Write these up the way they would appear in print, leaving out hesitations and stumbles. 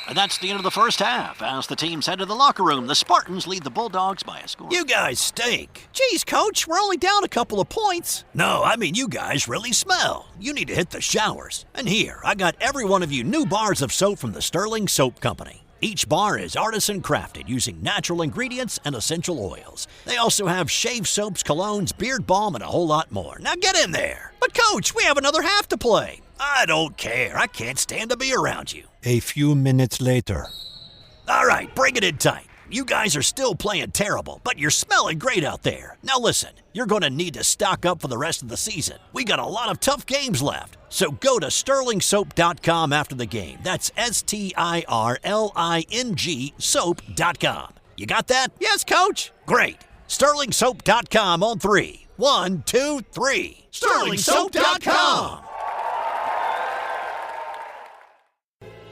And that's the end of the first half. As the teams head to the locker room, the Spartans lead the Bulldogs by a score. You guys stink. Geez, Coach, we're only down a couple of points. No, I mean you guys really smell. You need to hit the showers. And here, I got every one of you new bars of soap from the Sterling Soap Company. Each bar is artisan crafted using natural ingredients and essential oils. They also have shave soaps, colognes, beard balm, and a whole lot more. Now get in there. But Coach, we have another half to play. I don't care. I can't stand to be around you. A few minutes later. All right, bring it in tight. You guys are still playing terrible, but you're smelling great out there. Now listen, you're going to need to stock up for the rest of the season. We got a lot of tough games left. So go to sterlingsoap.com after the game. That's STIRLING soap.com. You got that? Yes, Coach. Great. Sterlingsoap.com on 3. 1, 2, 3. Sterlingsoap.com.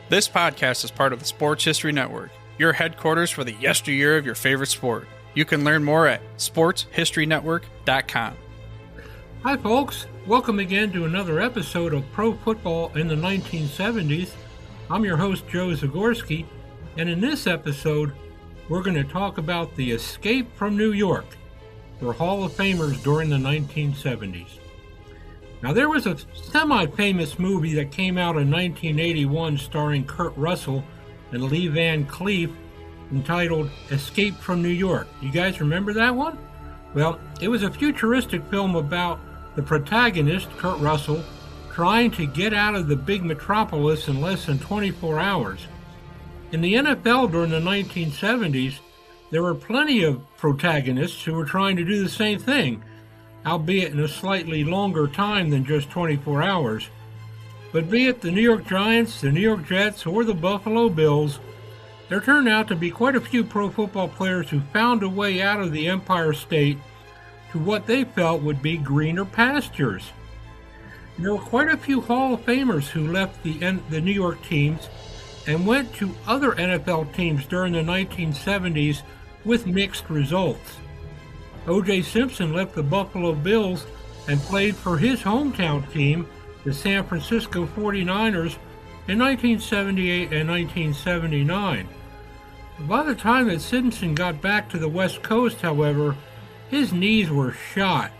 This podcast is part of the Sports History Network, your headquarters for the yesteryear of your favorite sport. You can learn more at sportshistorynetwork.com. Hi folks, welcome again to another episode of Pro Football in the 1970s. I'm your host Joe Zagorski, and in this episode we're going to talk about the escape from New York for Hall of Famers during the 1970s. Now there was a semi-famous movie that came out in 1981 starring Kurt Russell and Lee Van Cleef entitled Escape from New York. You guys remember that one? Well, it was a futuristic film about the protagonist, Kurt Russell, trying to get out of the big metropolis in less than 24 hours. In the NFL during the 1970s, there were plenty of protagonists who were trying to do the same thing, albeit in a slightly longer time than just 24 hours. But be it the New York Giants, the New York Jets, or the Buffalo Bills, there turned out to be quite a few pro football players who found a way out of the Empire State to what they felt would be greener pastures. There were quite a few Hall of Famers who left the New York teams and went to other NFL teams during the 1970s with mixed results. O.J. Simpson left the Buffalo Bills and played for his hometown team, the San Francisco 49ers, in 1978 and 1979. By the time that Simpson got back to the West Coast, however, his knees were shot.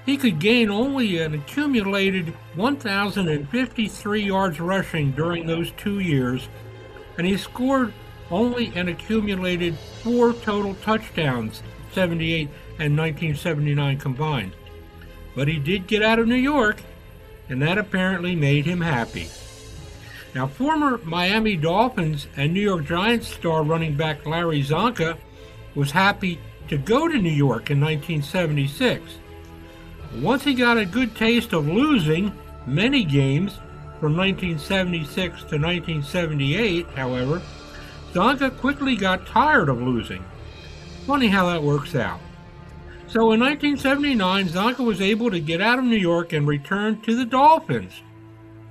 He could gain only an accumulated 1,053 yards rushing during those 2 years, and he scored only an accumulated 4 total touchdowns, 78 and 1979 combined. But he did get out of New York, and that apparently made him happy. Now, former Miami Dolphins and New York Giants star running back Larry Zonka was happy to go to New York in 1976. Once he got a good taste of losing many games from 1976 to 1978, however, Zonka quickly got tired of losing. Funny how that works out. So in 1979, Zonka was able to get out of New York and return to the Dolphins.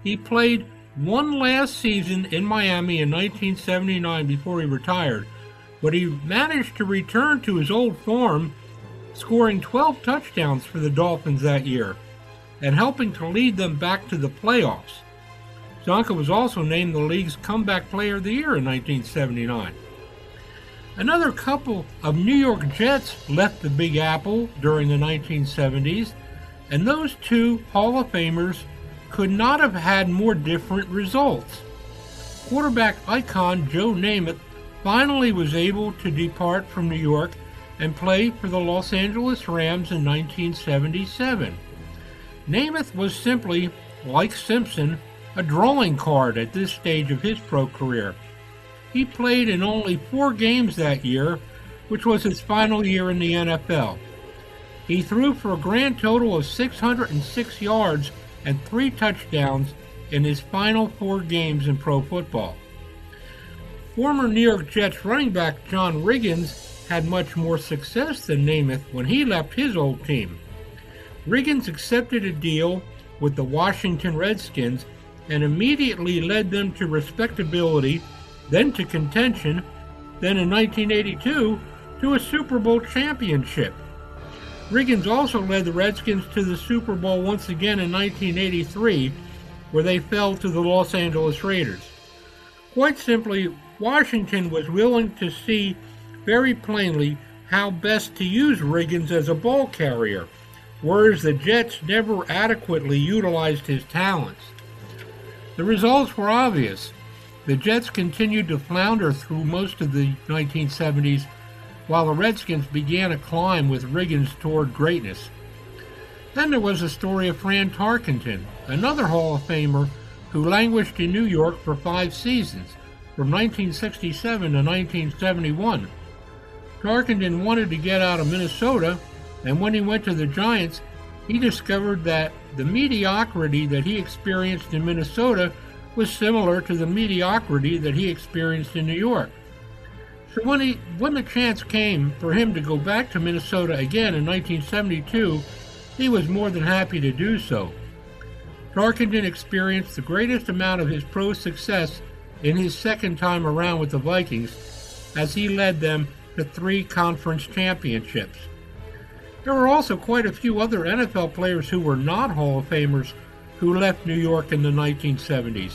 He played one last season in Miami in 1979 before he retired, but he managed to return to his old form, scoring 12 touchdowns for the Dolphins that year and helping to lead them back to the playoffs. Zonka was also named the league's Comeback Player of the Year in 1979. Another couple of New York Jets left the Big Apple during the 1970s, and those two Hall of Famers could not have had more different results. Quarterback icon Joe Namath finally was able to depart from New York and play for the Los Angeles Rams in 1977. Namath was simply, like Simpson, a drawing card at this stage of his pro career. He played in only 4 games that year, which was his final year in the NFL. He threw for a grand total of 606 yards and 3 touchdowns in his final 4 games in pro football. Former New York Jets running back John Riggins had much more success than Namath when he left his old team. Riggins accepted a deal with the Washington Redskins and immediately led them to respectability, then to contention, then in 1982 to a Super Bowl championship. Riggins also led the Redskins to the Super Bowl once again in 1983, where they fell to the Los Angeles Raiders. Quite simply, Washington was willing to see very plainly how best to use Riggins as a ball carrier, whereas the Jets never adequately utilized his talents. The results were obvious. The Jets continued to flounder through most of the 1970s, while the Redskins began a climb with Riggins toward greatness. Then there was the story of Fran Tarkenton, another Hall of Famer who languished in New York for 5 seasons, from 1967 to 1971. Tarkenton wanted to get out of Minnesota, and when he went to the Giants, he discovered that the mediocrity that he experienced in Minnesota was similar to the mediocrity that he experienced in New York. So when the chance came for him to go back to Minnesota again in 1972, he was more than happy to do so. Tarkenton experienced the greatest amount of his pro success in his second time around with the Vikings, as he led them to 3 conference championships. There were also quite a few other NFL players who were not Hall of Famers who left New York in the 1970s.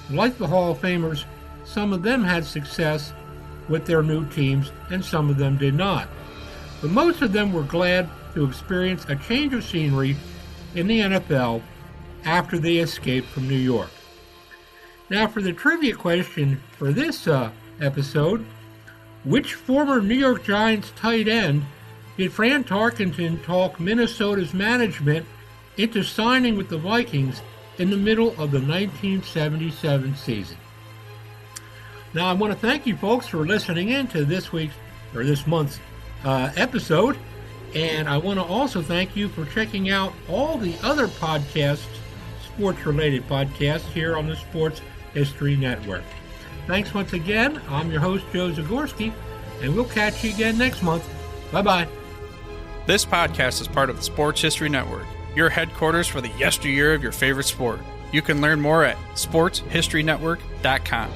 Like the Hall of Famers, some of them had success with their new teams and some of them did not. But most of them were glad to experience a change of scenery in the NFL after they escaped from New York. Now for the trivia question for this episode, which former New York Giants tight end did Fran Tarkenton talk Minnesota's management into signing with the Vikings in the middle of the 1977 season? Now I want to thank you folks for listening in to this month's episode, and I want to also thank you for checking out all the other podcasts, sports-related podcasts here on the Sports History Network. Thanks once again. I'm your host, Joe Zagorski, and we'll catch you again next month. Bye-bye. This podcast is part of the Sports History Network, your headquarters for the yesteryear of your favorite sport. You can learn more at sportshistorynetwork.com.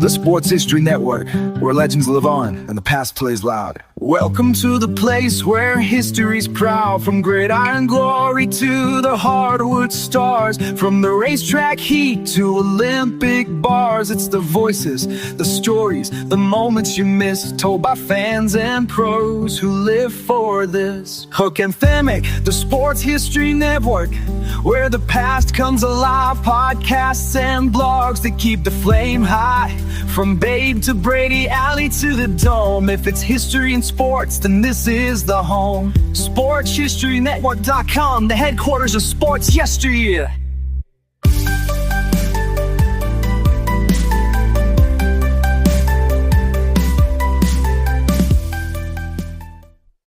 The Sports History Network, where legends live on and the past plays loud. Welcome to the place where history's proud, from gridiron glory to the hardwood stars, from the racetrack heat to Olympic bars. It's the voices, the stories, the moments you miss, told by fans and pros who live for this. Hook and Themic, the Sports History Network, where the past comes alive. Podcasts and blogs that keep the flame high, from Babe to Brady, Alley to the Dome. If it's history and sports, then this is the home. SportsHistoryNetwork.com, the headquarters of sports yesteryear.